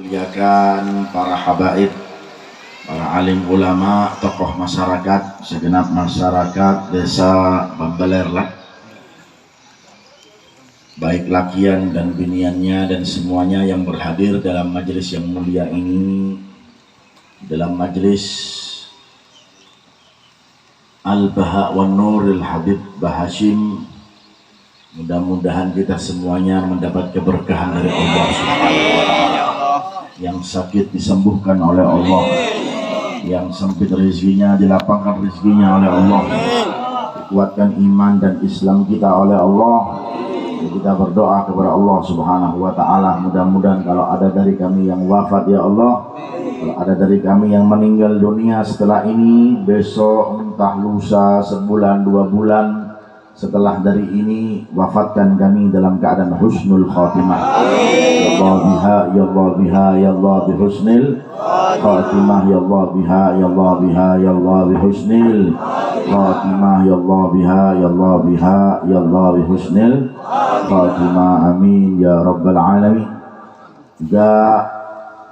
Muliakan para habaib, para alim ulama, tokoh masyarakat, segenap masyarakat desa Bambalerlah, baik lakian dan biniannya dan semuanya yang berhadir dalam majelis yang mulia ini, dalam majelis Al-Baha wa Nuril Habib Bahashim. Mudah-mudahan kita semuanya mendapat keberkahan dari Allah Subhanahu wa Ta'ala. Yang sakit disembuhkan oleh Allah, yang sempit rezekinya dilapangkan rezekinya oleh Allah, dikuatkan iman dan Islam kita oleh Allah. Kita berdoa kepada Allah Subhanahu wa Ta'ala, mudah-mudahan kalau ada dari kami yang wafat ya Allah, kalau ada dari kami yang meninggal dunia setelah ini, besok, entah lusa, sebulan, 2 bulan setelah dari ini, wafatkan kami dalam keadaan husnul khatimah. Ya Allah biha, ya Allah biha, ya Allah bihusnil khatimah. Ya Allah biha, ya Allah biha, ya Allah bihusnil khatimah. Ya Allah biha, ya Allah biha, ya Allah bihusnil khatimah. Amin ya rabbal alamin. Juga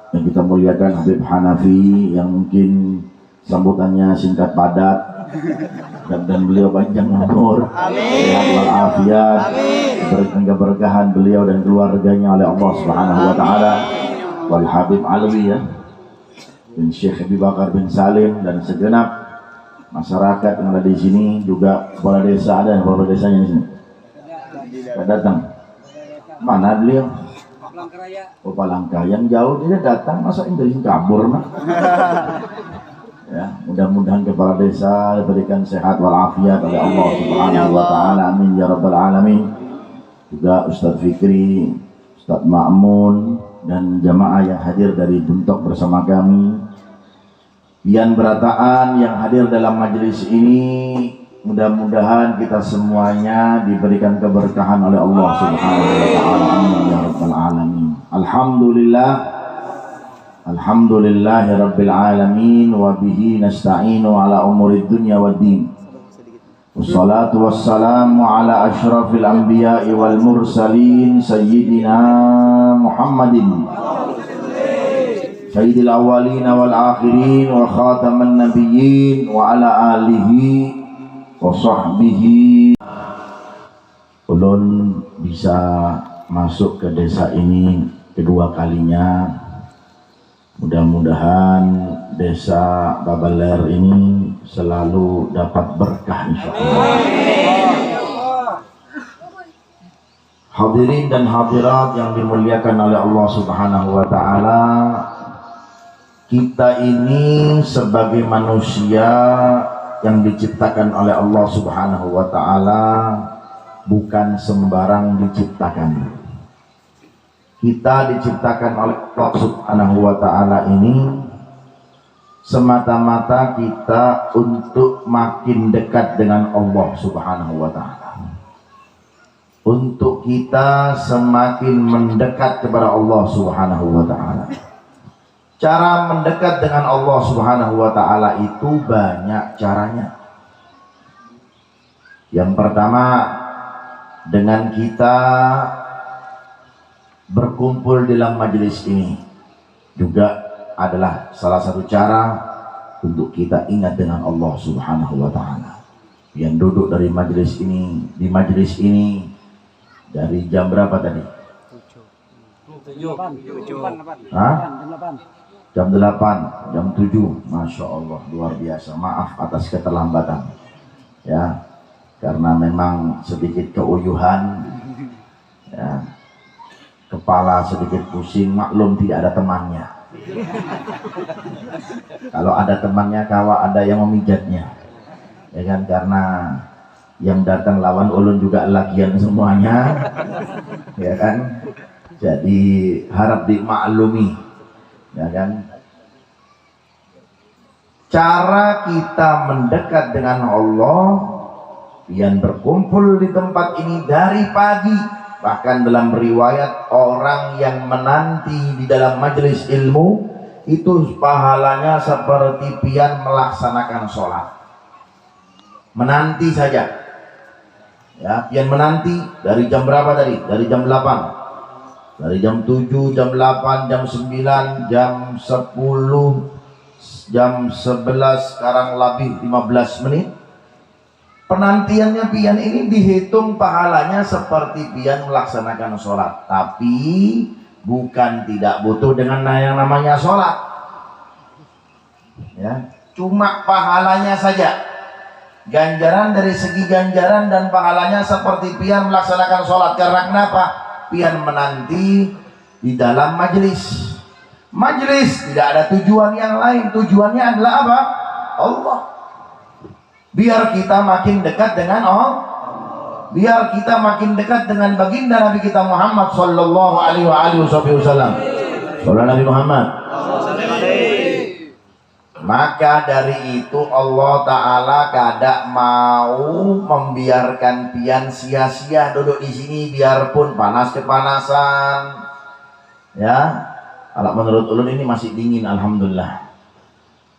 yang kita muliakan Habib Hanafi yang mungkin sambutannya singkat padat, dan beliau panjang umur, sehat walafiat, diberikan keberkahan beliau dan keluarganya oleh Allah Subhanahu wa Ta'ala. Wal Habib Alwi ya, bin Syekh Abi Bakar bin Salim dan segenap masyarakat yang ada di sini, juga kepala desa. Ada kepala desanya di sini? Tidak datang. Mana beliau? Oh, Palangkaraya jauh dia datang, masa ini kabur mah. Ya, mudah-mudahan kepala desa diberikan sehat walafiat oleh Allah Subhanahu wa Ta'ala. Amin ya rabbal alamin. Juga Ustadz Fikri, Ustadz Ma'mun dan jamaah yang hadir dari Buntok bersama kami, pian berataan yang hadir dalam majelis ini, mudah-mudahan kita semuanya diberikan keberkahan oleh Allah Subhanahu wa Ta'ala. Amin ya rabbal alamin. Alhamdulillah, alhamdulillahi rabbil alamin, wa bihi nasta'inu ala umurid dunya waddin. Wassalatu wassalamu ala ashrafil anbiya'i wal mursalin sayyidina Muhammadin sayyidil awwalin wal akhirin wa khataman nabiyyin wa ala alihi wa sahbihi. Ulun bisa masuk ke desa ini kedua kalinya. Mudah-mudahan desa Babaler ini selalu dapat berkah insyaallah. Hadirin dan hadirat yang dimuliakan oleh Allah Subhanahu wa Ta'ala, kita ini sebagai manusia yang diciptakan oleh Allah Subhanahu wa Ta'ala bukan sembarang diciptakan. Kita diciptakan oleh Allah Subhanahu wa Ta'ala ini semata-mata kita untuk makin dekat dengan Allah Subhanahu wa Ta'ala, untuk kita semakin mendekat kepada Allah Subhanahu wa Ta'ala. Cara mendekat dengan Allah Subhanahu wa Ta'ala itu banyak caranya. Yang pertama, dengan kita berkumpul dalam majelis ini juga adalah salah satu cara untuk kita ingat dengan Allah Subhanahu wa Ta'ala. Yang duduk dari majelis ini, di majelis ini dari jam berapa tadi? Jam 8, jam 7. Masya Allah, luar biasa. Maaf atas keterlambatan ya, karena memang sedikit keuyuhan ya, kepala sedikit pusing, maklum tidak ada temannya. Kalau ada temannya, kalau ada yang memijatnya, ya kan, karena yang datang lawan ulun juga lakian semuanya, ya kan. Jadi harap dimaklumi, ya kan. Cara kita mendekat dengan Allah, yang berkumpul di tempat ini dari pagi. Bahkan dalam riwayat, orang yang menanti di dalam majelis ilmu itu pahalanya seperti pian melaksanakan sholat. Menanti saja ya, pian menanti dari jam berapa tadi? Dari jam 8 Dari jam 7, jam 8, jam 9, jam 10, jam 11, sekarang lebih 15 menit. Penantiannya pian ini dihitung pahalanya seperti pian melaksanakan sholat. Tapi bukan tidak butuh dengan yang namanya sholat. Ya, cuma pahalanya saja. Ganjaran dari segi ganjaran dan pahalanya seperti pian melaksanakan sholat. Karena kenapa? Pian menanti di dalam majelis. Majelis tidak ada tujuan yang lain. Tujuannya adalah apa? Allah. Biar kita makin dekat dengan Allah. Biar kita makin dekat dengan baginda Nabi kita Muhammad sallallahu alaihi wasallam. Salam Nabi Muhammad. Maka dari itu Allah Ta'ala kada mau membiarkan pian sia-sia duduk di sini biarpun panas kepanasan. Ya, kalau menurut ulun ini masih dingin, alhamdulillah.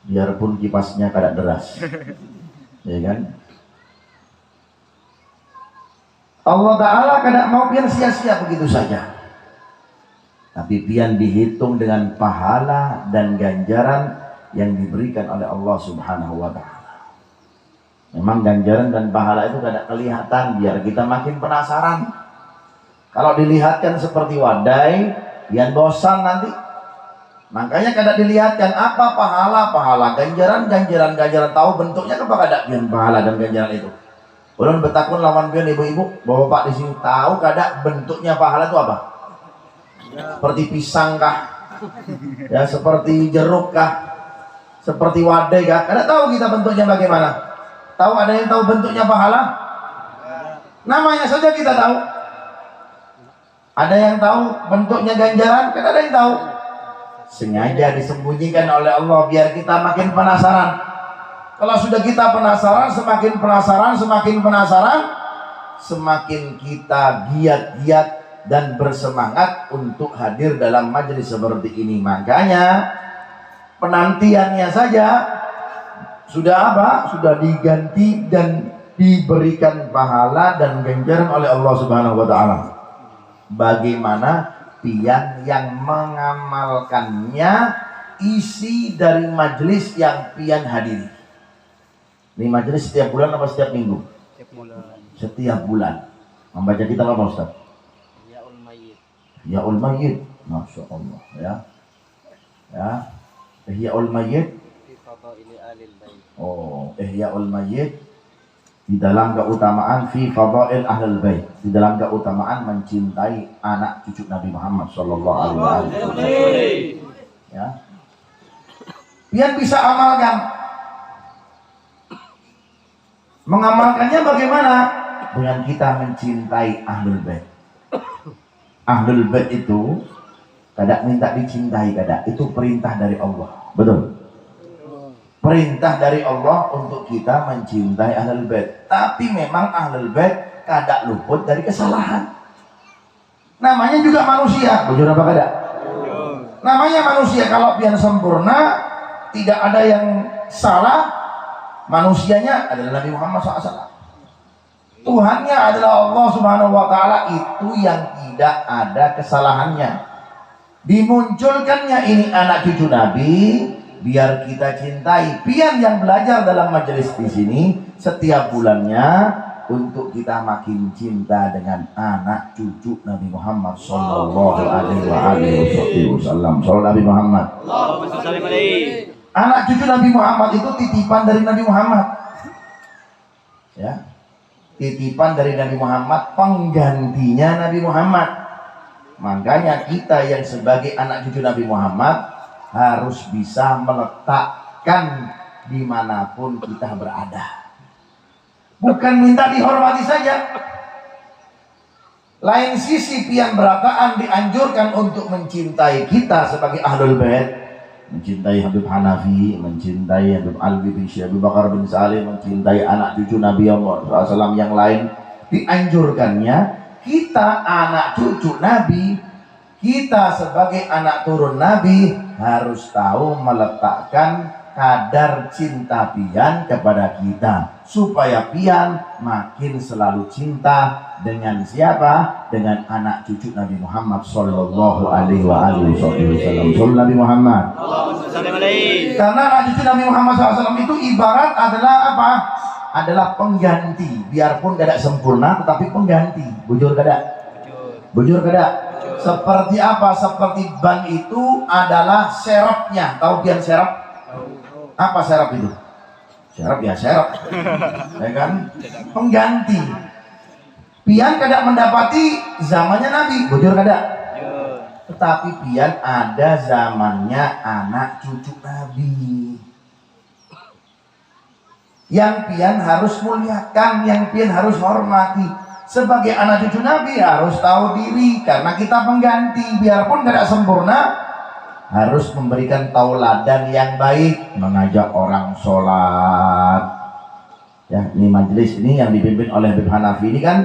Biarpun kipasnya kada deras, ya kan? Allah Ta'ala kada mau pian sia-sia begitu saja. Tapi pian dihitung dengan pahala dan ganjaran yang diberikan oleh Allah Subhanahu wa Ta'ala. Memang ganjaran dan pahala itu kada kelihatan, biar kita makin penasaran. Kalau dilihatkan seperti wadai, pian bosan nanti. Makanya kada dilihatkan apa pahala, ganjaran, tahu bentuknya apa kada pian pahala dan ganjaran itu. Ulun betakun lawan pian ibu-ibu, bapak di sini tahu kada bentuknya pahala itu apa? Seperti pisang kah? Ya, seperti jeruk kah? Seperti wadai kah? Kada tahu kita bentuknya bagaimana. Tahu ada yang tahu bentuknya pahala? Namanya saja kita tahu. Ada yang tahu bentuknya ganjaran? Kada ada yang tahu. Sengaja disembunyikan oleh Allah biar kita makin penasaran. Kalau sudah kita penasaran, semakin kita giat-giat dan bersemangat untuk hadir dalam majelis seperti ini. Makanya penantiannya saja sudah apa? Sudah diganti dan diberikan pahala dan ganjaran oleh Allah Subhanahu wa Ta'ala. Bagaimana pian yang mengamalkannya isi dari majelis yang pian hadiri. Ini majelis setiap bulan apa setiap minggu? Setiap bulan. Membaca kitab apa Ustaz? Ihyaul Mayyit. Masya Allah ya. Ya. Ihyaul Mayyit. Oh, Ihyaul Mayyit di dalam keutamaan fi fadail ahlul bait, di dalam keutamaan mencintai anak cucu Nabi Muhammad sallallahu alaihi wasallam. Ya. Pian bisa amalkan. Mengamalkannya bagaimana? Dengan kita mencintai ahlul bait. Ahlul bait itu kada minta dicintai, kada. Itu perintah dari Allah. Betul? Perintah dari Allah untuk kita mencintai ahlul bait. Tapi memang ahlul bait kada luput dari kesalahan. Namanya juga manusia. Bujur apa kada? Namanya manusia. Kalau pian sempurna, tidak ada yang salah. Manusianya adalah Nabi Muhammad SAW. Tuhannya adalah Allah Subhanahu wa Ta'ala. Itu yang tidak ada kesalahannya. Dimunculkannya ini anak cucu Nabi biar kita cintai. Pian yang belajar dalam majelis di sini setiap bulannya untuk kita makin cinta dengan anak cucu Nabi Muhammad sallallahu alaihi wasallam. Sallallahu Nabi Muhammad. Anak cucu Nabi Muhammad itu titipan dari Nabi Muhammad. Ya. Titipan dari Nabi Muhammad, penggantinya Nabi Muhammad. Makanya kita yang sebagai anak cucu Nabi Muhammad harus bisa meletakkan dimanapun kita berada. Bukan minta dihormati saja. Lain sisi pian berataan dianjurkan untuk mencintai kita sebagai ahlul bait. Mencintai Habib Hanafi, mencintai Habib Alwi bin Syekh Abu Bakar bin Saleh, mencintai anak cucu Nabi Muhammad SAW yang lain. Dianjurkannya kita anak cucu Nabi, kita sebagai anak turun Nabi harus tahu meletakkan kadar cinta pian kepada kita, supaya pian makin selalu cinta dengan siapa? Dengan anak cucu Nabi Muhammad sallallahu alaihi wasallam. Nabi Muhammad. Karena anak cucu Nabi Muhammad SAW itu ibarat adalah apa? Adalah pengganti, biarpun tidak sempurna tetapi pengganti. Bujur kada? Bujur kada? Seperti apa? Seperti ban itu adalah serepnya. Tahu pian serep? Apa serep itu? Serep ya serep, ya kan? Pengganti. Pian kada mendapati zamannya Nabi, bujur kada? Tetapi pian ada zamannya anak cucu Nabi. Yang pian harus muliakan, yang pian harus hormati. Sebagai anak cucu Nabi harus tahu diri, karena kita pengganti, biarpun tidak sempurna, harus memberikan tauladan yang baik, mengajak orang sholat. Ya, ini majelis ini yang dipimpin oleh Habib Hanafi ini kan,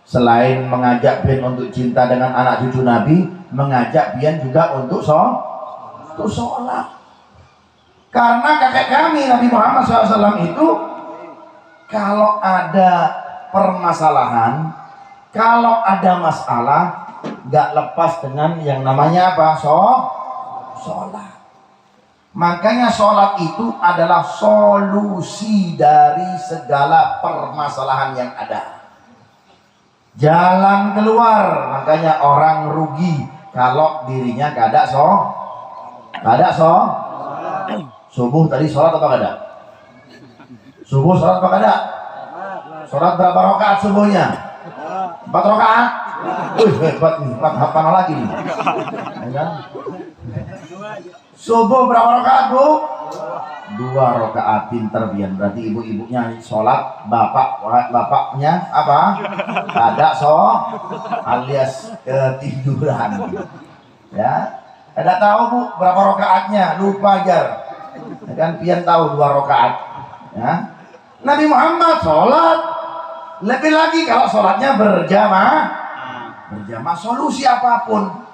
selain mengajak pian untuk cinta dengan anak cucu Nabi, mengajak pian juga untuk sholat. Karena kakek kami Nabi Muhammad SAW itu, kalau ada permasalahan, kalau ada masalah, gak lepas dengan yang namanya apa? Sholat. Makanya sholat itu adalah solusi dari segala permasalahan yang ada, jalan keluar. Makanya orang rugi kalau dirinya kada subuh tadi sholat apa kada? Subuh sholat apa kada? Sholat berapa rakaat subuhnya? 4 rakaat. Hebat nih, 4 hafal lagi nih. Ya, subuh berapa rakaat, Bu? 2 rakaat. Pinter pian. Berarti ibu-ibunya sholat, bapaknya apa? Ada alias ketiduran. Ya, ada tahu Bu berapa rakaatnya? Lupa ajar. Ya kan pian tahu 2 rakaat. Ya. Nabi Muhammad sholat, lebih lagi kalau sholatnya berjamaah, solusi apapun.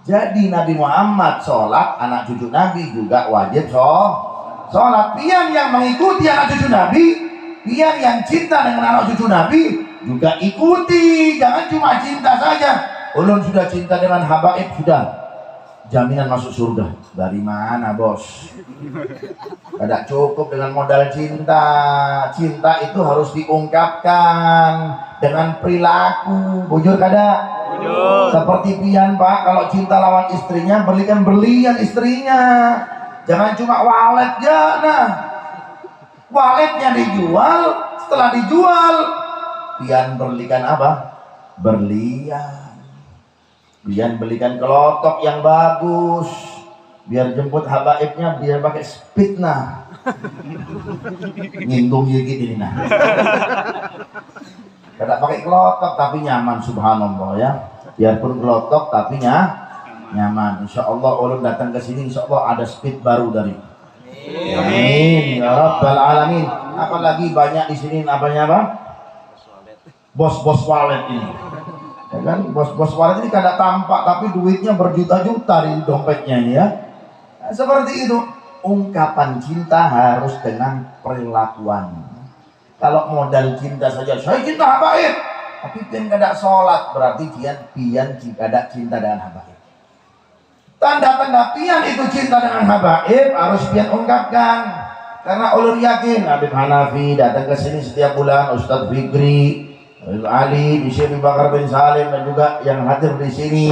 Jadi Nabi Muhammad sholat, anak cucu Nabi juga wajib sholat. Pian yang mengikuti anak cucu Nabi, pian yang cinta dengan anak cucu Nabi juga ikuti. Jangan cuma cinta saja. Ulun sudah cinta dengan habaib, sudah jaminan masuk surga. Dari mana bos? Tidak cukup dengan modal cinta. Cinta itu harus diungkapkan dengan perilaku. Bujur kada? Bujur. Seperti pian Pak, kalau cinta lawan istrinya, belikan berlian istrinya. Jangan cuma walet ya. Nah, waletnya dijual, setelah dijual pian belikan apa? Berlian. Pian belikan kelotok yang bagus, biar jemput habaibnya, biar pakai speed nah. Ngindung gigit ini nah. Tidak pakai kelotok tapi nyaman, subhanallah ya. Biarpun kelotok tapi nyaman. Insya Allah ulun datang ke sini, insya Allah ada speed baru dari. Amin ya rabbal alamin. Apalagi banyak di sini namanya apa? Bos-bos wallet ini. Ya kan, bos-bos wallet ini kada tampak tapi duitnya berjuta-juta di dompetnya ini ya. Nah, seperti itu. Ungkapan cinta harus dengan perlakuan. Kalau modal cinta saja, saya cinta habaib, tapi pian kada sholat, berarti pian kada cinta dengan habaib. Tanda-tanda pian itu cinta dengan habaib harus pian ungkapkan. Karena ulun yakin Habib Hanafi datang ke sini setiap bulan, Ustadz Fikri, Ali, Syekh Bakar bin Salim, dan juga yang hadir di sini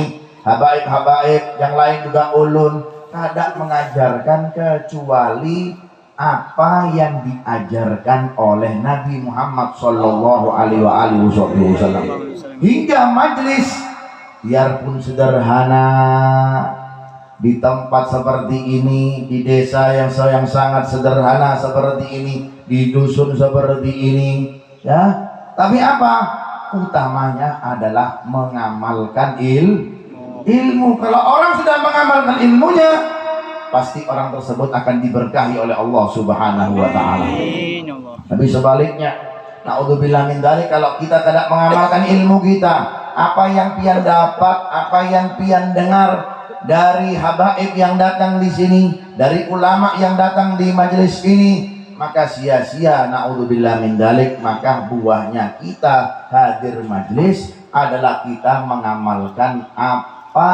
habaib-habaib yang lain juga ulun kada mengajarkan kecuali apa yang diajarkan oleh Nabi Muhammad sallallahu alaihi wasallam. Hingga majlis biarpun sederhana di tempat seperti ini, di desa yang sangat sederhana seperti ini, di dusun seperti ini, ya. Tapi apa? Utamanya adalah mengamalkan ilmu. Kalau orang sudah mengamalkan ilmunya, pasti orang tersebut akan diberkahi oleh Allah Subhanahu wa taala. Tapi sebaliknya, naudzubillah min dzalik, kalau kita tidak mengamalkan ilmu kita, apa yang pian dapat, apa yang pian dengar dari habaib yang datang di sini, dari ulama yang datang di majelis ini, maka sia-sia, naudzubillah min dzalik. Maka buahnya kita hadir majelis adalah kita mengamalkan apa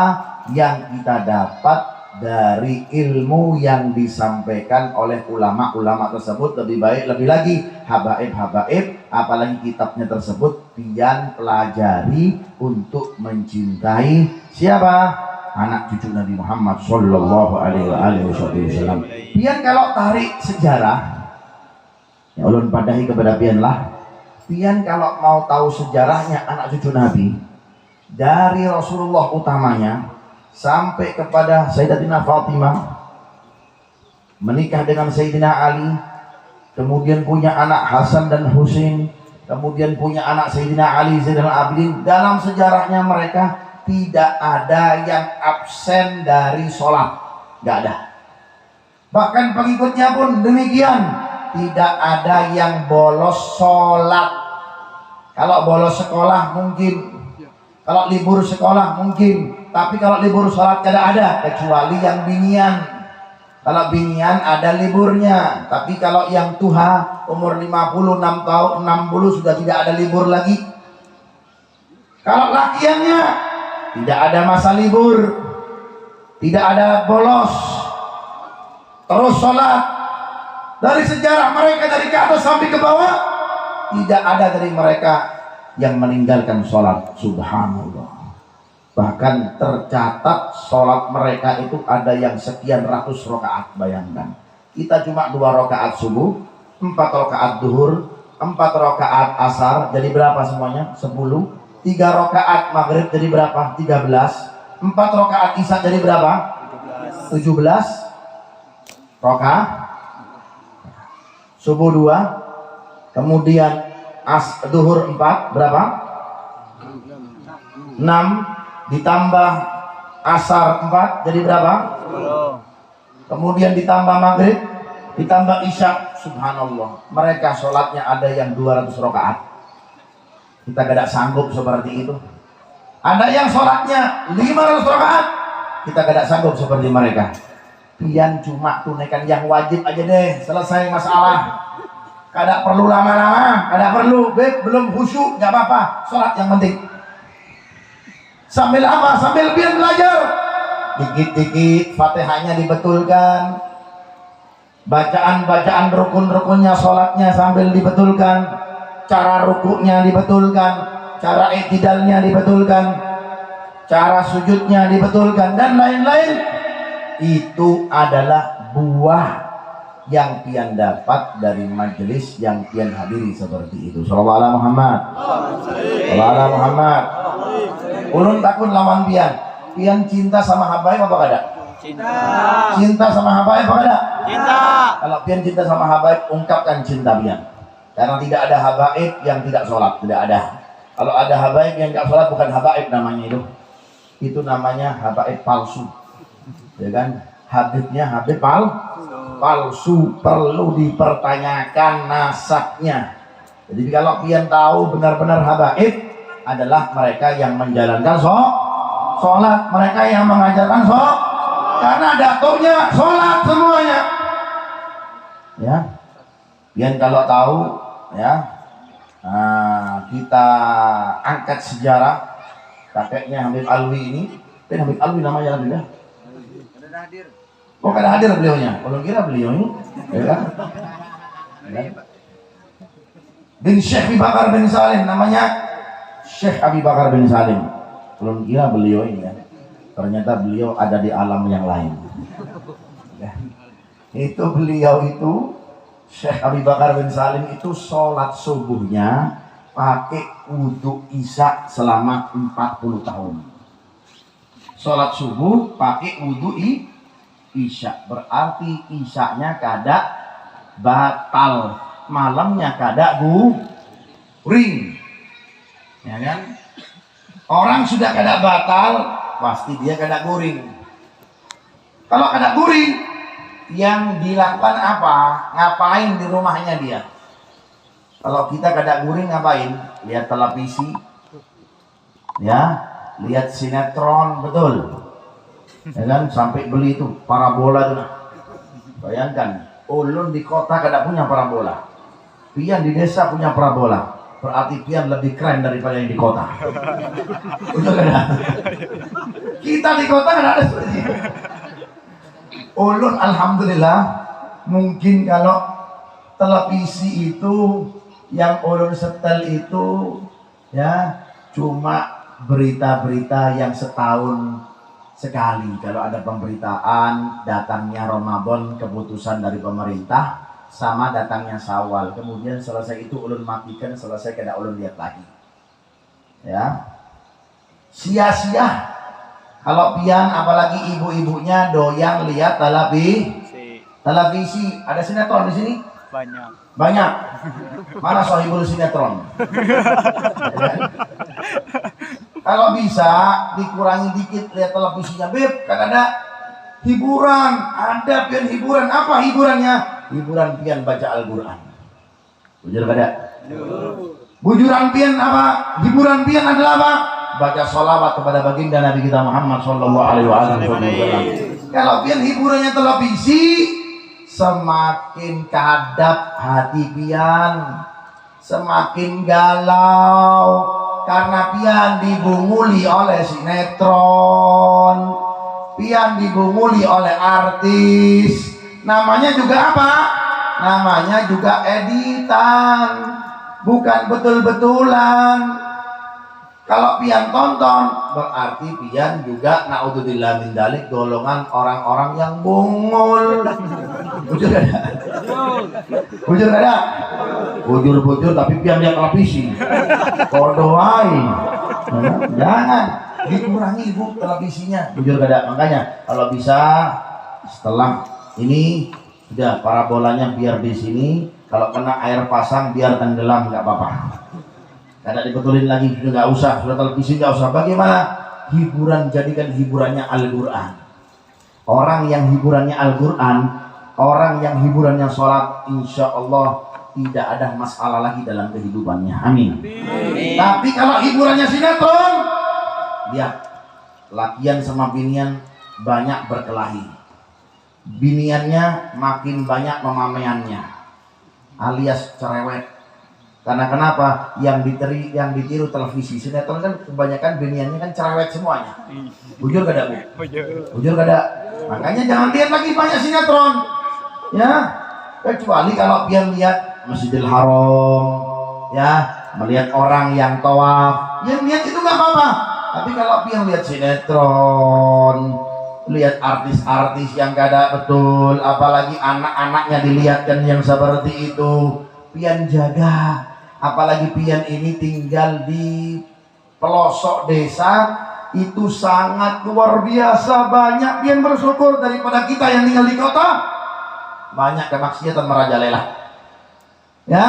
yang kita dapat dari ilmu yang disampaikan oleh ulama-ulama tersebut. Lebih baik, lebih lagi habaib, apalagi kitabnya tersebut pian pelajari untuk mencintai siapa? Anak cucu Nabi Muhammad sallallahu alaihi wasallam. Pian kalau tarik sejarah, ya ulun padahi kepada pian lah. Pian kalau mau tahu sejarahnya anak cucu Nabi dari Rasulullah utamanya sampai kepada Sayyidatina Fatimah menikah dengan Sayyidina Ali, kemudian punya anak Hasan dan Husain, kemudian punya anak Sayyidina Ali Zainal Abidin. Dalam sejarahnya mereka tidak ada yang absen dari sholat, nggak ada. Bahkan pengikutnya pun demikian, tidak ada yang bolos sholat. Kalau bolos sekolah mungkin, kalau libur sekolah mungkin, tapi kalau libur sholat tidak ada, kecuali yang binian. Kalau binian ada liburnya, tapi kalau yang tuha umur 56 tahun 60 sudah tidak ada libur lagi. Kalau lakiannya tidak ada masa libur, tidak ada bolos, terus sholat. Dari sejarah mereka dari ke atas sampai ke bawah, tidak ada dari mereka yang meninggalkan sholat. Subhanallah. Bahkan tercatat sholat mereka itu ada yang sekian ratus rakaat. Bayangkan, kita cuma 2 rakaat subuh, 4 rakaat duhur, 4 rakaat asar, jadi berapa semuanya? 10. 3 rakaat maghrib jadi berapa? 13. 4 rakaat isya jadi berapa? 17 rakaat. Subuh 2, kemudian duhur 4, berapa? 6, ditambah asar 4 jadi berapa? 10. Kemudian ditambah maghrib, ditambah isya. Subhanallah, mereka sholatnya ada yang 200 rakaat. Kita tidak sanggup seperti itu. Ada yang sholatnya 500 rakaat, kita tidak sanggup seperti mereka. Pian cuma tunaikan yang wajib aja deh, selesai masalah. Kada perlu lama-lama, kada perlu, belum khusyuk, nggak apa-apa, sholat yang penting. Sambil apa? Sambil pian belajar. Dikit-dikit Fatihahnya dibetulkan, bacaan-bacaan rukun-rukunnya sholatnya sambil dibetulkan, cara rukuknya dibetulkan, cara i'tidalnya dibetulkan, cara sujudnya dibetulkan, dan lain-lain. Itu adalah buah yang pian dapat dari majelis yang pian hadiri seperti itu. Sallallahu alaihi Muhammad. Sallallahu alaihi Muhammad. Ulun takun lawan pian. Pian cinta sama habaib apa kada? Cinta. Cinta sama habaib apa kada? Cinta. Kalau pian cinta sama habaib, ungkapkan cinta pian. Karena tidak ada habaib yang tidak sholat, tidak ada. Kalau ada habaib yang tidak sholat, bukan habaib namanya itu. Itu namanya habaib palsu, ya kan? Habibnya habib palsu, perlu dipertanyakan nasabnya. Jadi kalau pian tahu benar-benar habaib adalah mereka yang menjalankan sholat, mereka yang mengajarkan sholat, karena datuknya sholat semuanya. Ya, pian kalau tahu, ya, kita angkat sejarah kakeknya Habib Alwi ini. Kan Habib Alwi namanya Habib ya? Kada hadir. Oh, kada hadir beliaunya. Kalau kira beliau ini, ya kan? Ya. Bin Syekh Abi Bakar bin Salim, namanya Syekh Abi Bakar bin Salim. Kalau kira beliau ini ya. Ternyata beliau ada di alam yang lain. Ya. Itu beliau itu Syekh Abi Bakar bin Salim itu sholat subuhnya pakai wudhu isya selama 40 tahun. Sholat subuh pakai wudhu isya, berarti isyanya kada batal, malamnya kada guring, ya kan? Orang sudah kada batal, pasti dia kada guring. Kalau kada guring, yang dilakukan apa? Ngapain di rumahnya dia? Kalau kita kada guring ngapain? Lihat televisi, ya, lihat sinetron, betul. ya kan, sampai beli itu parabola tuh. Bayangkan, ulun di kota kada punya parabola, pian di desa punya parabola, berarti pian lebih keren daripada yang di kota. Betul kada? Kita di kota kada ada seperti itu. Ulun alhamdulillah, mungkin kalau televisi itu yang ulun setel itu ya cuma berita-berita yang setahun sekali. Kalau ada pemberitaan datangnya Ramadan, keputusan dari pemerintah, sama datangnya Syawal, kemudian selesai itu ulun matikan, selesai kada ulun lihat lagi. Ya, sia-sia kalau pian, apalagi ibu-ibunya doyan lihat televisi. Ada sinetron di sini? Banyak. Mana sohibul sinetron? Kalau bisa dikurangi dikit lihat televisinya, Beb. Kan ada hiburan, ada pian hiburan. Apa hiburannya? Hiburan pian baca Al-Quran. Bujur kada? Bujuran pian apa? Hiburan pian adalah apa? Baca sholawat kepada baginda Nabi kita Muhammad Sallallahu Alaihi Wasallam. Kalau pian hiburannya televisi, semakin kahadap hati pian, semakin galau, karena pian dibunguli oleh sinetron, pian dibunguli oleh artis. Namanya juga apa? Namanya juga editan, bukan betul-betulan. Kalau pian tonton, berarti pian juga naudzubillah min dzalik golongan orang-orang yang bungul. Bujur ada? Bujur ada? Bujur tapi pian lihat televisi. Kodoai. Jangan dikurangi ibu televisinya. Bujur ada? Makanya kalau bisa setelah ini sudah parabolanya biar di sini. Kalau kena air pasang biar tenggelam, nggak apa-apa. Karena dibetulin lagi, nggak usah, sudah televisi nggak usah. Bagaimana? Hiburan, jadikan hiburannya Al-Quran. Orang yang hiburannya Al-Quran, orang yang hiburannya sholat, insya Allah tidak ada masalah lagi dalam kehidupannya. Amin. Tapi kalau hiburannya sinetron, lihat, lakian sama binian banyak berkelahi. Biniannya makin banyak memamaiannya, alias cerewet. Karena kenapa? Yang ditiru televisi sinetron kan kebanyakan biniannya kan cerewet semuanya. Bujur kada bu? Bujur kada? Makanya jangan lihat lagi banyak sinetron, ya. Kecuali kalau pian lihat Masjidil Haram, ya, melihat orang yang tawaf, yang lihat itu nggak apa-apa. Tapi kalau pian lihat sinetron, lihat artis-artis yang kada betul, apalagi anak-anaknya dilihatkan yang seperti itu, pian jaga. Apalagi pian ini tinggal di pelosok desa, itu sangat luar biasa banyak pian bersyukur daripada kita yang tinggal di kota. Banyak kemaksiatan merajalela. Ya,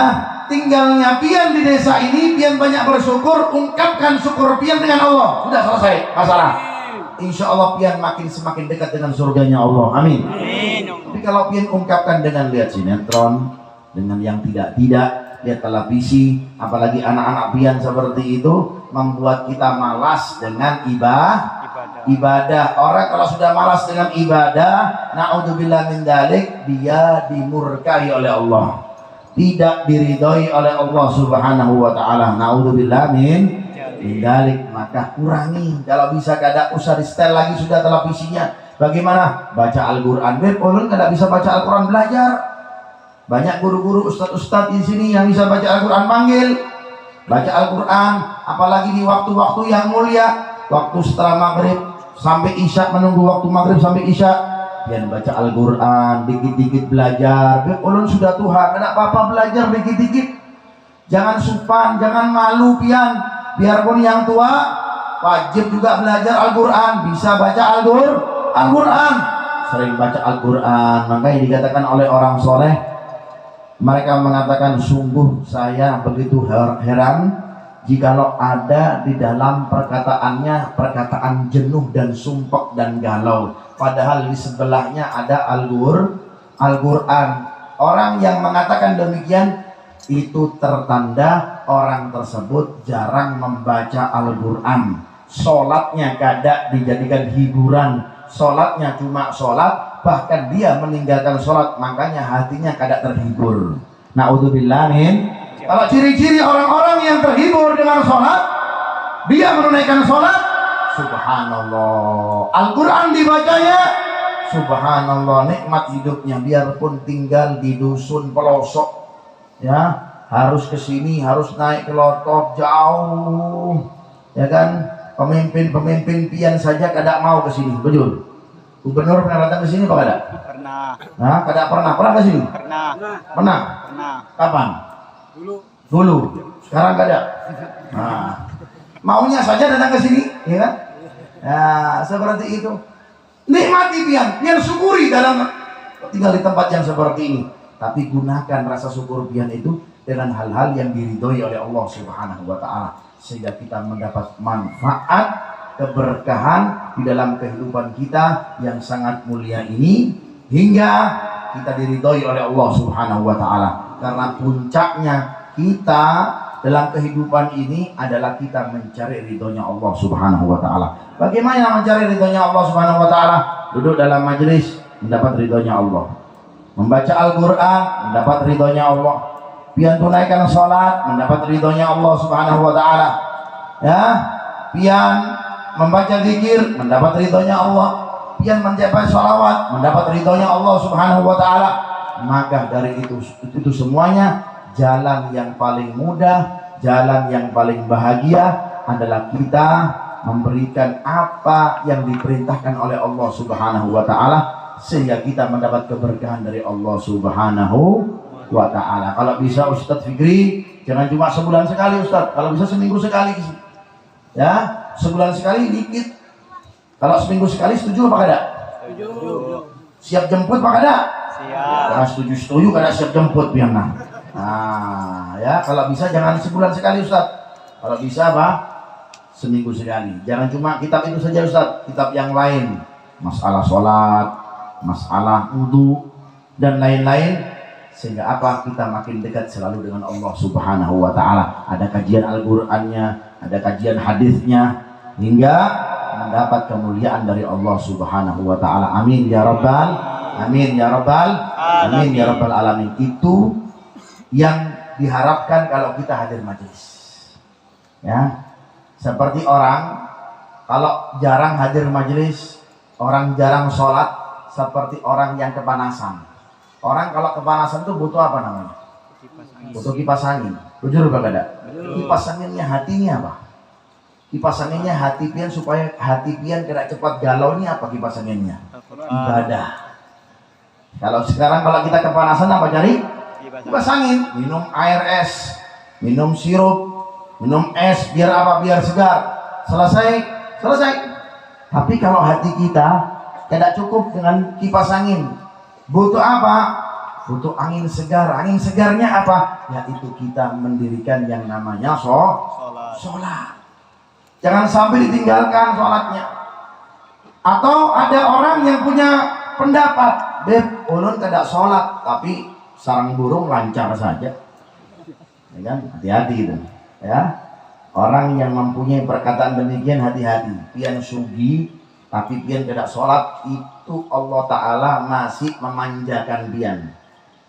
tinggalnya pian di desa ini, pian banyak bersyukur, ungkapkan syukur pian dengan Allah. Sudah selesai masalah. Insya Allah pian semakin dekat dengan surganya Allah. Amin. Tapi kalau pian ungkapkan dengan lihat sinetron, dengan yang tidak-tidak, lihat televisi, apalagi anak-anak pian seperti itu, membuat kita malas dengan ibadah. Orang kalau sudah malas dengan ibadah, naudzubillah min dzalik, dia dimurkai oleh Allah, tidak diridhoi oleh Allah Subhanahu wa taala. Naudzubillah min dzalik. Maka kurangi, kalau bisa kada usah di setel lagi sudah televisinya. Bagaimana? Baca Al-Qur'an. Ulun kada bisa baca Al-Qur'an, belajar. Banyak guru-guru, ustadz-ustadz di sini yang bisa baca Al-Quran, panggil baca Al-Quran, apalagi di waktu-waktu yang mulia, waktu setelah maghrib sampai isya, menunggu waktu maghrib sampai isya, pian baca Al-Quran, dikit-dikit belajar. Ulun sudah tua, kenapa apa belajar dikit-dikit, jangan supan, jangan malu pian, biarpun yang tua wajib juga belajar Al-Quran, bisa baca Al-Quran, sering baca Al-Quran. Makanya dikatakan oleh orang soleh, mereka mengatakan, sungguh saya begitu heran jikalau ada di dalam perkataannya perkataan jenuh dan sumpek dan galau, padahal di sebelahnya ada Al-Quran. Orang yang mengatakan demikian itu tertanda orang tersebut jarang membaca Al-Quran. Sholatnya kada dijadikan hiburan, sholatnya cuma sholat, bahkan dia meninggalkan sholat, makanya hatinya kadang terhibur. Na'udzubillah min. Kalau ciri-ciri orang-orang yang terhibur dengan sholat, dia menunaikan sholat, subhanallah, Al-Quran dibacanya, subhanallah, nikmat hidupnya. Biarpun tinggal di dusun pelosok, ya, harus kesini, harus naik ke lotok jauh, ya kan. Pemimpin pian saja kada mau ke sini, betul. Gubernur pernah datang ke sini apa kada? Pernah. Nah, kada pernah ke sini? Pernah. Pernah? Pernah. Kapan? Dulu. Sekarang kada. Nah, maunya saja datang ke sini, ya kan? Nah, seperti itu. Nikmati pian syukuri dalam tinggal di tempat yang seperti ini. Tapi gunakan rasa syukur pian itu dengan hal-hal yang diridhoi oleh Allah Subhanahu wa taala, sehingga kita mendapat manfaat, keberkahan di dalam kehidupan kita yang sangat mulia ini, hingga kita diridhoi oleh Allah Subhanahu wa taala. Karena puncaknya kita dalam kehidupan ini adalah kita mencari ridhonya Allah Subhanahu wa taala. Bagaimana mencari ridhonya Allah Subhanahu wa taala? Duduk dalam majelis, mendapat ridhonya Allah. Membaca Al-Qur'an, mendapat ridhonya Allah. Pian tunaikan sholat, mendapat ridhonya Allah Subhanahu wa taala. Ya, pian membaca zikir, mendapat ridhonya Allah. Pian menjabat sholawat, mendapat ridhonya Allah Subhanahu wa taala. Maka dari itu semuanya, jalan yang paling mudah, jalan yang paling bahagia adalah kita memberikan apa yang diperintahkan oleh Allah Subhanahu wa taala, sehingga kita mendapat keberkahan dari Allah Subhanahu wa ta'ala. Kalau bisa Ustadz Fikri, jangan cuma sebulan sekali Ustadz, kalau bisa seminggu sekali, ya, sebulan sekali dikit. Kalau seminggu sekali setuju apa kada? Setuju. Siap jemput apa kada? Siap. Kalau setuju kada siap jemput biar nah. Ya, kalau bisa jangan sebulan sekali Ustadz, kalau bisa apa? Seminggu sekali. Jangan cuma kitab itu saja Ustadz, kitab yang lain, masalah sholat, masalah wudu dan lain-lain. Sehingga apa? Kita makin dekat selalu dengan Allah Subhanahu wa taala. Ada kajian Al-Qur'annya, ada kajian hadisnya, hingga mendapat kemuliaan dari Allah Subhanahu wa taala. Amin ya rabbal amin ya rabbal amin ya rabbal alamin. Itu yang diharapkan kalau kita hadir majelis. Ya. Seperti orang kalau jarang hadir majelis, orang jarang sholat, seperti orang yang kepanasan. Orang kalau kepanasan itu butuh apa namanya? Butuh kipas angin. Jujur apa kada? Kipas anginnya hatinya apa? Kipas anginnya hati pian, supaya hati pian tidak cepat galau. Ini apa kipas anginnya? Ibadah. Kalau sekarang kalau kita kepanasan apa cari? Kipas angin. Minum air es, minum sirup, minum es, biar apa? Biar segar. Selesai. Tapi kalau hati kita tidak cukup dengan kipas angin, butuh apa? Butuh angin segar. Angin segarnya apa? Yaitu kita mendirikan yang namanya sholat. Jangan sampai ditinggalkan sholatnya. Atau ada orang yang punya pendapat, Beb, ulun tidak sholat, tapi sarang burung lancar saja. Ya kan? Hati-hati itu. Ya. Orang yang mempunyai perkataan demikian, hati-hati. Pian sugi tapi pian tidak sholat, itu Allah Ta'ala masih memanjakan pian.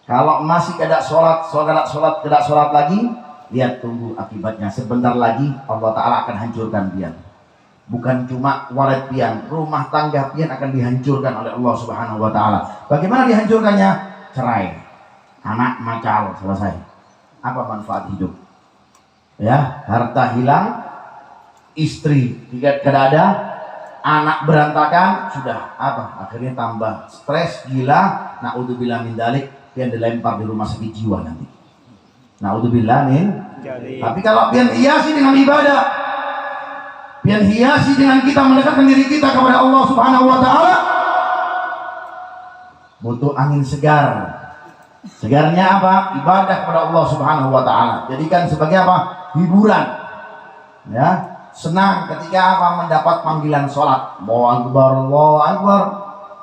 Kalau masih tidak sholat lagi, lihat tunggu akibatnya. Sebentar lagi Allah Ta'ala akan hancurkan pian. Bukan cuma walid pian, rumah tangga pian akan dihancurkan oleh Allah Subhanahu wa Ta'ala. Bagaimana dihancurkannya? Cerai, anak macal, selesai. Apa manfaat hidup? Ya, harta hilang, istri tidak ada, anak berantakan, sudah apa? Akhirnya tambah stres, gila, naudzubillah min dzalik, pian dilempar di rumah sakit jiwa nanti. Naudzubillah min. Tapi kalau pian hiasi dengan ibadah, pian hiasi dengan kita mendekatkan diri kita kepada Allah Subhanahu wa taala, butuh angin segar. Segarnya apa? Ibadah kepada Allah Subhanahu wa taala. Jadikan sebagai apa? Hiburan. Ya. Senang ketika apa? Mendapat panggilan sholat. Allahu Akbar, Allahu Akbar.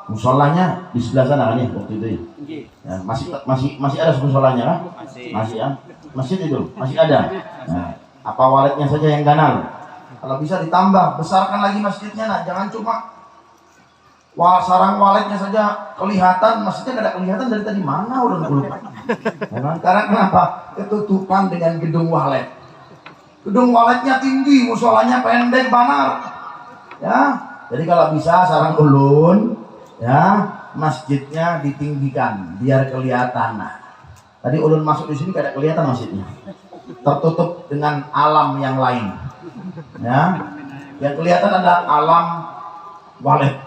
Musolanya di sebelah sana kan ya waktu itu ya. Ya, masih ada musolanya kan? Masih ya. Masih itu, masih ada. Nah, apa walidnya saja yang ganal. Kalau bisa ditambah, besarkan lagi masjidnya, nah. Jangan cuma Wah, sarang waletnya saja kelihatan, maksudnya nggak ada kelihatan dari tadi mana ulun lupa. Karena kenapa? Ketutupan dengan gedung walet. Gedung waletnya tinggi, musolanya pendek banar. Ya, jadi kalau bisa sarang ulun, ya masjidnya ditinggikan biar kelihatan. Nah, tadi ulun masuk di sini nggak ada kelihatan masjidnya, tertutup dengan alam yang lain. Ya, yang kelihatan adalah alam walet.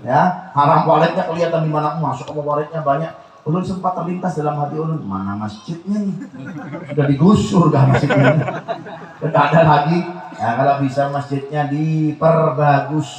Ya, haram waletnya kelihatan di mana, masuk ke waletnya banyak. Ulun sempat terlintas dalam hati ulun, mana masjidnya nih? Sudah digusur dah masjidnya. Tidak ada lagi. Ya, kalau bisa masjidnya diperbagus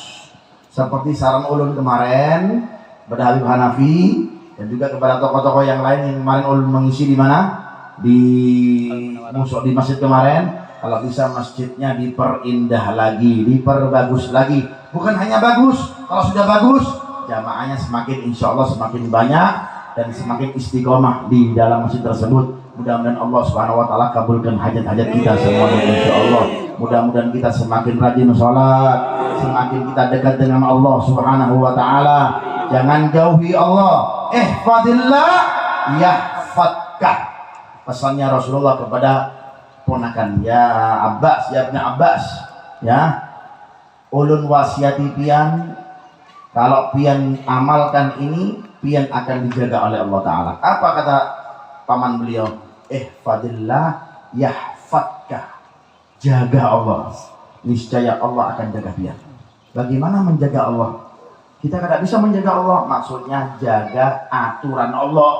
seperti saran ulun kemarin pada Habib Hanafi dan juga kepada tokoh-tokoh yang lain yang kemarin ulun mengisi di mana? Di masjid kemarin. Kalau bisa masjidnya diperindah lagi, diperbagus lagi. Bukan hanya bagus, kalau sudah bagus, jamaahnya semakin insya Allah semakin banyak dan semakin istiqomah di dalam masjid tersebut. Mudah-mudahan Allah Subhanahu Wa Taala kabulkan hajat-hajat kita semuanya insya Allah. Mudah-mudahan kita semakin rajin sholat, semakin kita dekat dengan Allah Subhanahu Wa Taala. Jangan jauhi Allah. Ihfadillah yahfadkah. Pesannya Rasulullah kepada ponakan ya Abbas, ya Ibn Abbas, ya ulun wasiati pian, kalau pian amalkan ini pian akan dijaga oleh Allah Ta'ala. Apa kata paman beliau? Ihfadillah yahfadkah. Jaga Allah, niscaya Allah akan jaga pian. Bagaimana menjaga Allah? Kita tidak bisa menjaga Allah, maksudnya jaga aturan Allah,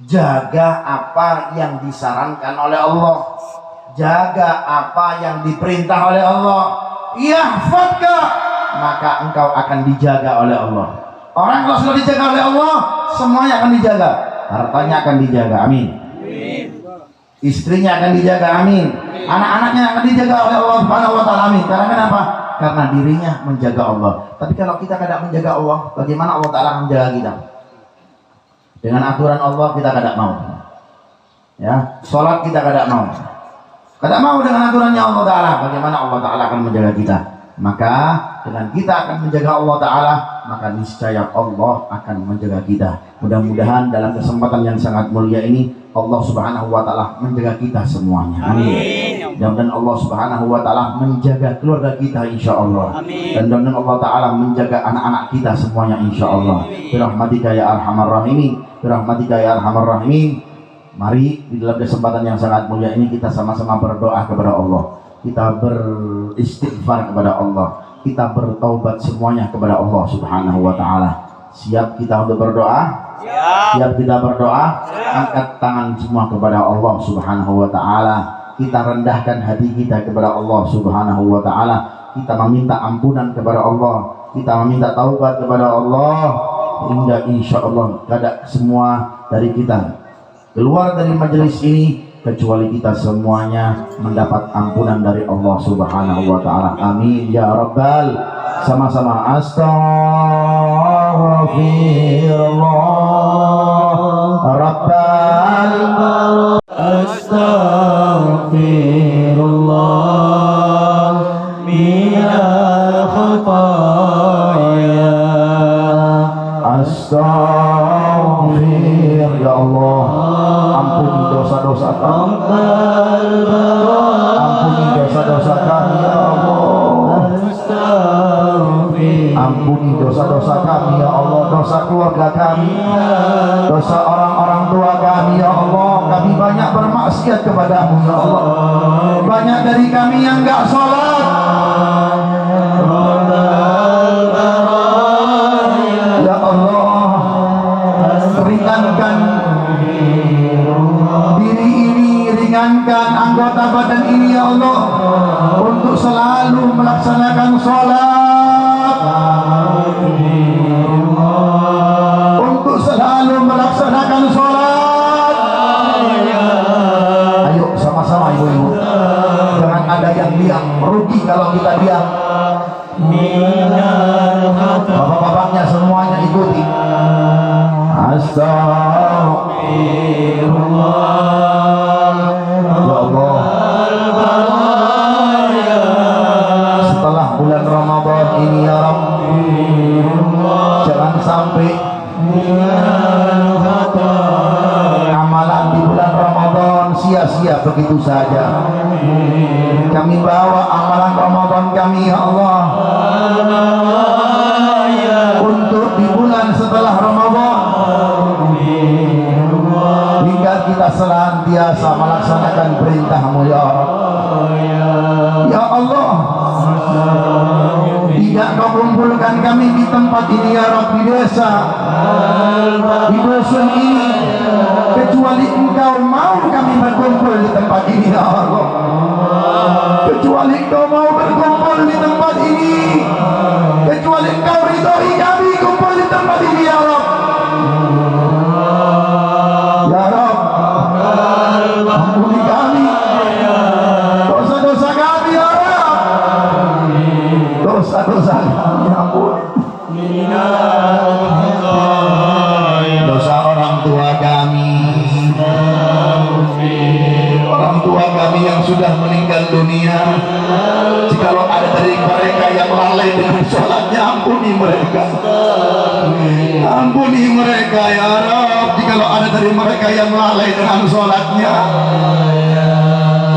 jaga apa yang disarankan oleh Allah, jaga apa yang diperintah oleh Allah. Yahfadka, maka engkau akan dijaga oleh Allah. Orang kalau sudah dijaga oleh Allah, semuanya akan dijaga. Hartanya akan dijaga, amin. Istrinya akan dijaga, amin. Anak-anaknya akan dijaga oleh Allah Subhanahu Wa Taala, amin. Karena kenapa? Karena dirinya menjaga Allah. Tapi kalau kita tidak menjaga Allah, bagaimana Allah Taala akan menjaga kita? Dengan aturan Allah kita tidak mau. Ya, sholat kita tidak mau. Tidak mau dengan aturannya Allah Ta'ala. Bagaimana Allah Ta'ala akan menjaga kita? Maka dengan kita akan menjaga Allah Ta'ala, maka niscaya Allah akan menjaga kita. Mudah-mudahan dalam kesempatan yang sangat mulia ini Allah Subhanahu Wa Ta'ala menjaga kita semuanya. Amin. Mudah-mudahan Allah Subhanahu Wa Ta'ala menjaga keluarga kita insya Allah. Dan mudah-mudahan Allah Ta'ala menjaga anak-anak kita semuanya insya Allah. Birahmatika ya arhamar rahimin. Birahmatika ya arhamar rahimin. Mari di dalam kesempatan yang sangat mulia ini kita sama-sama berdoa kepada Allah. Kita beristighfar kepada Allah. Kita bertaubat semuanya kepada Allah Subhanahu Wa Ta'ala. Siap kita untuk berdoa? Siap kita berdoa? Angkat tangan semua kepada Allah Subhanahu Wa Ta'ala. Kita rendahkan hati kita kepada Allah Subhanahu Wa Ta'ala. Kita meminta ampunan kepada Allah. Kita meminta taubat kepada Allah. Hingga insya Allah tidak semua dari kita keluar dari majelis ini kecuali kita semuanya mendapat ampunan dari Allah Subhanahu Wa Ta'ala. Amin ya Rabbal. Sama-sama astaghfirullah Rabbal astaghfirullah minal khataya astaghfir ya Allah. Ampuni dosa-dosa kami, ampuni dosa-dosa kami ya Allah. Ampuni dosa-dosa kami ya Allah, dosa keluarga kami, dosa orang-orang tua kami ya Allah. Kami banyak bermaksiat kepadamu ya Allah. Banyak dari kami yang enggak sholat. Ya Allah, ringankan diri ini, ringankan anggota badan ini ya Allah, untuk selalu melaksanakan sholat, untuk selalu melaksanakan sholat. Ayo sama-sama ibu-ibu, jangan ada yang diam, rugi kalau kita diam. Bapak-bapaknya semuanya ikuti. Astagfirullah ya Allah. Setelah bulan Ramadan ini ya Rabbi, sampai amalan di bulan Ramadan sia-sia begitu saja. Kami bawa amalan Ramadan kami, ya Allah, untuk di bulan setelah Ramadan, hingga kita senantiasa melaksanakan perintah-Mu, ya Allah. Ya Allah, tidak Kau kumpulkan kami di tempat ini, ya Rabbi, desa, di dusun ini, kecuali Engkau mau kami berkumpul di tempat ini, ya Allah. Kecuali Engkau mau berkumpul di tempat ini, kecuali Engkau ridhoi kami kumpul di tempat ini, ya Rabb. Ya Rabb, ampuni kami dosa-dosa kami, ya Rabb. Dosa-dosa kami ampuni. Dosa orang tua kami, orang tua kami yang sudah meninggal dunia. Jikalau ada dari mereka yang lalai dengan sholatnya, ampuni mereka. Ampuni mereka, ya Rabb. Jikalau ada dari mereka yang lalai dengan sholatnya,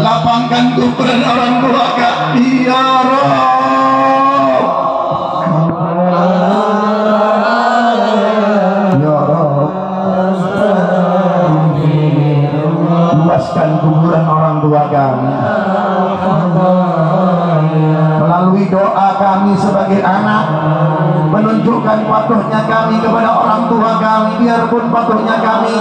lapangkan kuburan orang tua kami, ya Rabb. Ya Rabb, luaskan kuburan orang tua kami. Melalui doa kami sebagai anak, menunjukkan patuhnya kami kepada orang tua kami, biarpun patuhnya kami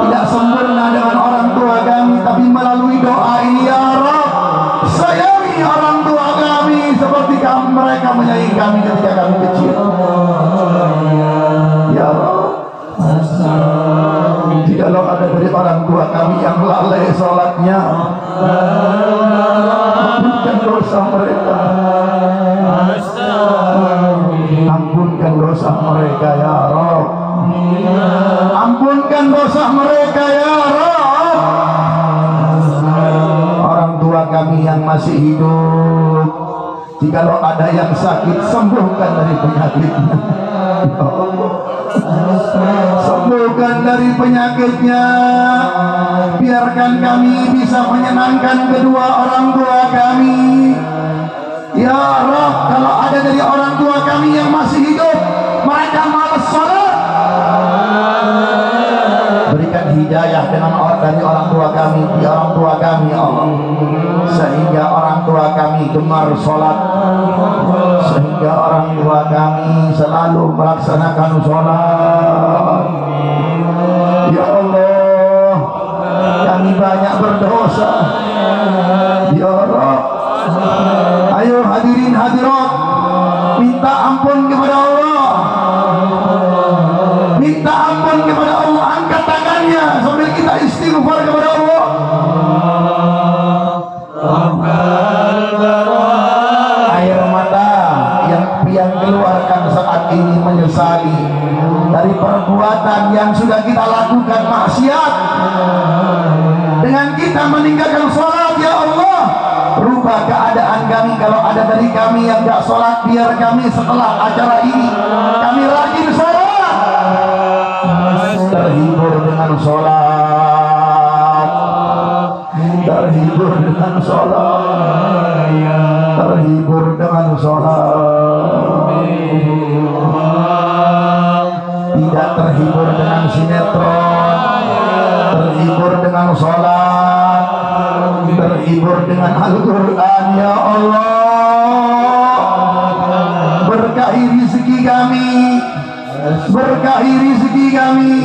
tidak sempurna dengan orang tua kami, tapi melalui doa ini, ya Rabb, sayangi orang tua kami seperti mereka menyayangi kami ketika kami kecil. Ya Rabb, jikalau ada dari orang tua kami yang lalai sholatnya, ampunkan dosa mereka. Ampunkan dosa mereka, ya Rabb. Ampunkan dosa mereka, ya Rabb. Orang tua kami yang masih hidup, jikalau ada yang sakit, sembuhkan dari penyakitnya. Ya Allah, sembuhkan dari penyakitnya. Biarkan kami bisa menyenangkan kedua orang tua kami. Ya Rabb, kalau ada dari orang tua kami yang masih hidup, mereka malas salat, berikan hidayah dengan dari orang tua kami, ya orang tua kami, ya Allah, sehingga orang tua kami gemar salat, sehingga orang tua kami selalu melaksanakan salat. Ya Allah, kami banyak berdosa, ya Rabb. Ayo hadirin hadirat, minta ampun kepada Allah, minta ampun kepada Allah. Angkat tangannya sambil kita istighfar kepada Allah. Air mata yang keluarkan saat ini menyesali dari perbuatan yang sudah kita lakukan maksiat, dengan kita meninggalkan sholat. Ya Allah, rubah keadaan kami. Kalau ada dari kami yang tidak sholat, biar kami setelah acara ini kami rajin sholat, terhibur dengan sholat, terhibur dengan sholat, terhibur dengan sholat, tidak terhibur dengan sinetron, terhibur dengan sholat, terhibur dengan Al-Quran. Ya Allah, berkahi rezeki kami, berkahi rezeki kami,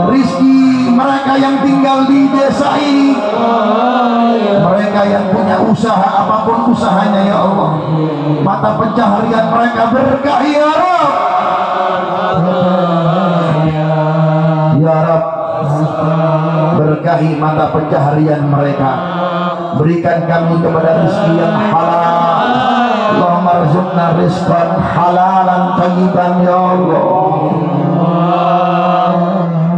rezeki mereka yang tinggal di desa ini, mereka yang punya usaha apapun usahanya, ya Allah, mata pencaharian mereka berkahi, ya Rabb. Ya Rabb, berkahi mata pencaharian mereka, berikan kami kepada rezeki yang halal. Allahumma rzuqna rizqan halalan thayyiban, ya Allah,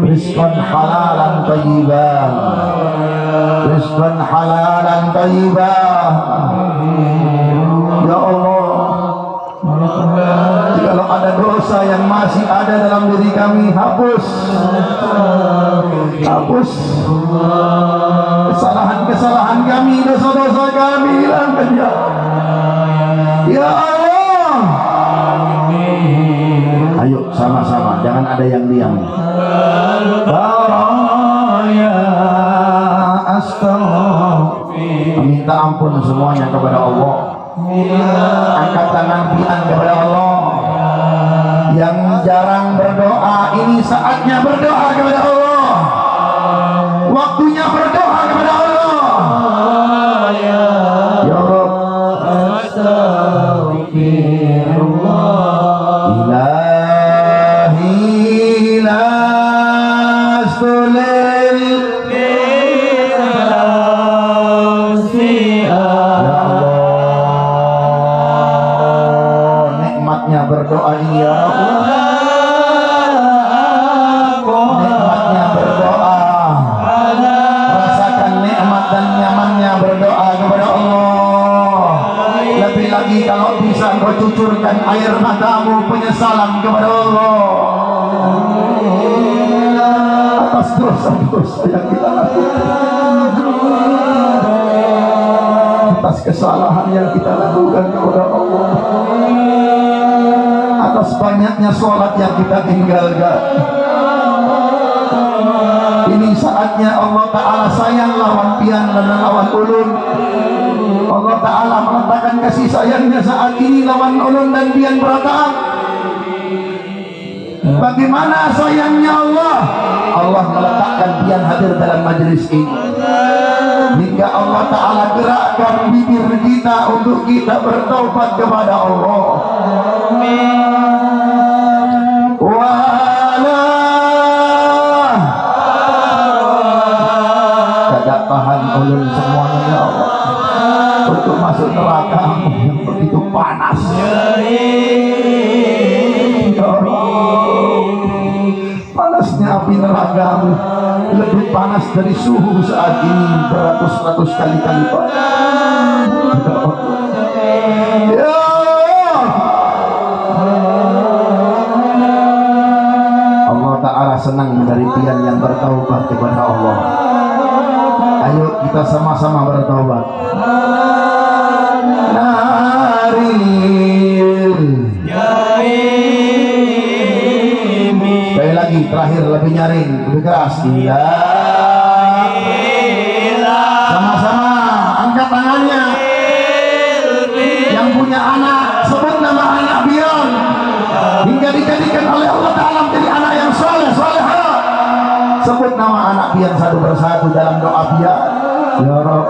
rizqan halalan thayyiban, rizqan halalan thayyiban. Ya Allah, jikalau ada dosa yang masih kami, hapus kesalahan kami, dosa-dosa kami, hilangkan ya Allah. Ayo sama-sama, jangan ada yang diam. Ya astaghfir, minta ampun semuanya kepada Allah. Angkat tangan pian kepada Allah. Yang jarang berdoa, ini saatnya berdoa kepada Allah. Waktunya berdoa kepada Allah. Ya Rabb, astaghfirullah. Ilahi lastulil. Ya Allah, nikmatnya berdoa ini ya Allah. Nikmatnya berdoa. Rasakan nikmat dan nyamannya berdoa kepada Allah. Lebih lagi kalau bisa engkau cucurkan air matamu penyesalan kepada Allah atas dosa-dosa yang kita lakukan, atas kesalahan yang kita lakukan kepada Allah, atas banyaknya sholat yang kita tinggalkan. Ini saatnya Allah Ta'ala sayang lawan pian dan lawan ulun. Allah Ta'ala meletakkan kasih sayangnya saat ini lawan ulun dan pian berataan. Bagaimana sayangnya Allah? Allah meletakkan pian hadir dalam majelis ini, hingga Allah Ta'ala gerakkan bibir kita untuk kita bertaubat kepada Allah. Tidak tahan ulun semuanya ya Allah untuk masuk neraka yang begitu panas. Ya Allah, panasnya api neraka lebih panas dari suhu saat ini beratus-ratus kali-kali lipat. Ya Allah, Allah Ta'ala senang dari pian yang bertaubat kepada Allah. Ayo kita sama-sama bertaubat. Sekali lagi, terakhir lebih nyaring, lebih keras. Sama-sama angkat tangannya. Yang punya anak, sebut nama anak pian hingga dijadikan oleh Allah Ta'ala menjadi anak yang soleh, solehah. Sebut nama anak pian satu persatu dalam doa pian. Ya Rabb,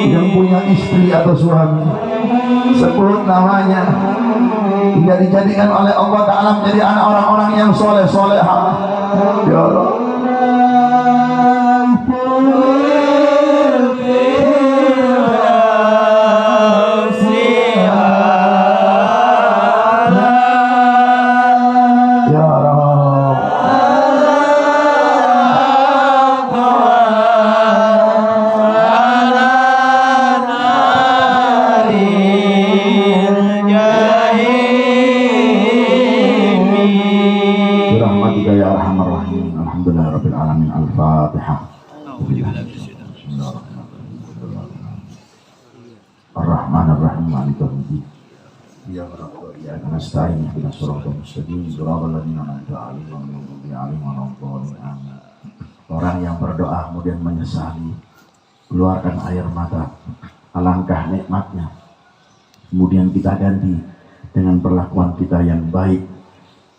yang punya istri atau suami, sebut namanya hingga dijadikan oleh Allah Ta'ala menjadi anak orang-orang yang soleh, solehah. Ya Rabb, Ar-Rahman-Ar-Rahim Maliki Yaumiddin. Iyyaka na'budu wa iyyaka nasta'in ihdinas siratal mustaqim siratal ladzina an'amta 'alaihim ghairil maghdubi 'alaihim waladdallin. Orang yang berdoa kemudian menyesali, keluarkan air mata, alangkah nikmatnya. Kemudian kita ganti dengan perlakuan kita yang baik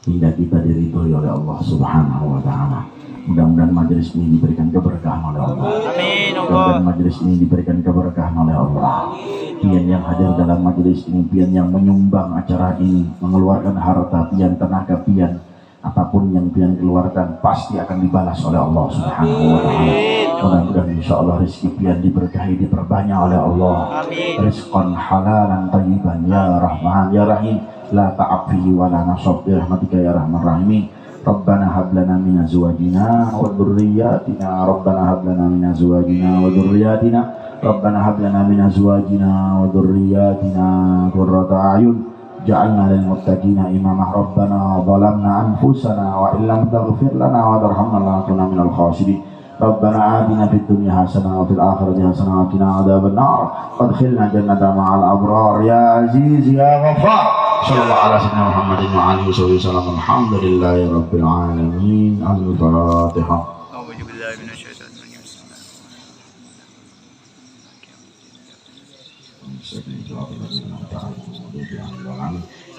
hingga kita diridhoi oleh Allah Subhanahu wa Ta'ala. Mudah-mudahan majelis ini diberikan keberkahan oleh Allah. Amin. Mudah-mudahan majelis ini diberikan keberkahan oleh Allah. Pian yang hadir dalam majelis ini, pian yang menyumbang acara ini, mengeluarkan harta pian, tenaga pian, apapun yang pian keluarkan pasti akan dibalas oleh Allah Subhanahu wa Ta'ala. Mudah-mudahan insyaallah rezeki pian diberkahi, diperbanyak oleh Allah. Rizqan halalan thayyiban ya Rahman ya Rahim, la ta'afihi wa la nasab bi rahmatika ya Rahman Rahimin. Rabbana hab lana min azwajina wa dhurriyyatina Rabbana hab lana min azwajina wa dhurriyyatina Rabbana hab lana min azwajina wa dhurriyyatina qurrata a'yun جعلنا للمتقين إماما ربنا ظلمنا أنفسنا وإن لم تغفر لنا وترحمنا لنكونن من الخاسرين ربنا آتنا في الدنيا حسنة وفي الآخرة حسنة وقنا عذاب النار وادخلنا جنة مع الأبرار يا عزيز يا غفار صلى الله على سيدنا محمد وعلى آله وصحبه وسلم الحمد لله رب العالمين الفاتحة.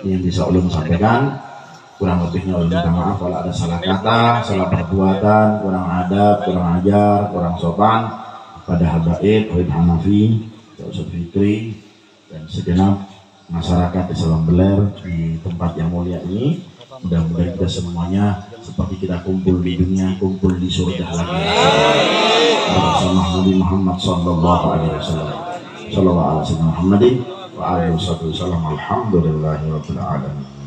Yang bisa ulun sampaikan, kurang lebihnya ulun minta maaf kalau ada salah kata, salah perbuatan, kurang adab, kurang ajar, kurang sopan pada habaib, Habib Hanafi, Ustaz Fikri dan segenap masyarakat di Salam Beler di tempat yang mulia ini. Mudah-mudahan kita semuanya seperti kita kumpul di dunia, kumpul di surga lagi bersama Nabi Muhammad sallallahu alaihi wasallam. Sallallahu alaihi wasallam Muhammadin wa alihi wasallam. Alhamdulillahirabbil alamin.